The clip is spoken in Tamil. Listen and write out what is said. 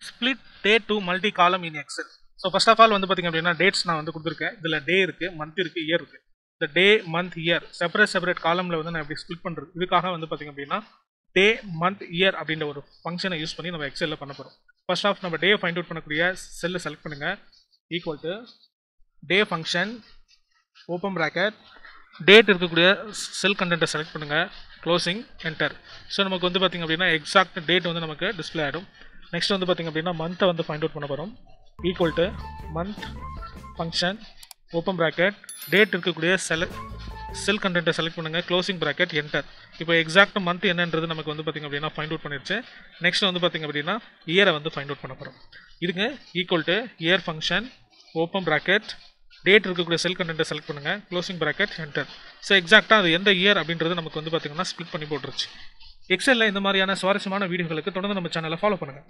split date to multi column in Excel. So first of all வந்து பாத்தீங்க அப்படின்னா dates நான் வந்து கொடுத்துருக்கேன். இதுல day இருக்கு, month இருக்கு, year இருக்கு. இந்த day, month, year separate காலம்ல வந்து நான் எப்படி ஸ்ப்ளிட் பண்றது, இதுக்காக வந்து பாத்தீங்க அப்படின்னா day, month, year அப்படின்ற ஒரு ஃபங்க்ஷனை யூஸ் பண்ணி நம்ம எக்ஸல்ல பண்ண போறோம். ஃபர்ஸ்ட் ஆஃப் நம்ம டே ஃபைண்ட் அவுட் பண்ணக்கூடிய செல்லை செலக்ட் பண்ணுங்க. Equal to day function open bracket date இருக்கக்கூடிய செல் கண்டென்ட்டை செலக்ட் பண்ணுங்க. Closing enter. ஸோ நமக்கு வந்து பார்த்திங்க அப்படின்னா எக்ஸாக்ட் டேட் வந்து நமக்கு டிஸ்பிளே ஆகிடும். நெக்ஸ்ட் வந்து பார்த்திங்க அப்படின்னா மந்த்தை வந்து ஃபைண்ட் அவுட் பண்ண போகிறோம். Equal to month function open bracket date இருக்கக்கூடிய செல் கண்டென்ட்டை செலக்ட் பண்ணுங்கள். Closing bracket enter. இப்போ எக்ஸாக்ட் மந்த் என்னன்றது நமக்கு வந்து பார்த்திங்க அப்படின்னா ஃபைண்ட் அவுட் பண்ணிடுச்சு. நெக்ஸ்ட் வந்து பார்த்திங்க அப்படின்னா இயரை வந்து ஃபைண்ட் அவுட் பண்ண போகிறோம். இதுங்க equal to year function open bracket date இருக்கக்கூடிய செல் கண்டென்ட்டை செலக்ட் பண்ணுங்கள். Closing bracket enter. ஸோ எக்ஸாக்டாக அது எந்த இயர் அப்படின்றது நமக்கு வந்து பார்த்திங்கன்னா ஸ்ப்ளிட் பண்ணி போட்டுருச்சு. எக்ஸலில் இந்த மாதிரியான சுவாரஸ்யமான வீடியோகளுக்கு தொடர்ந்து நம்ம சேனலை ஃபாலோ பண்ணுங்கள்.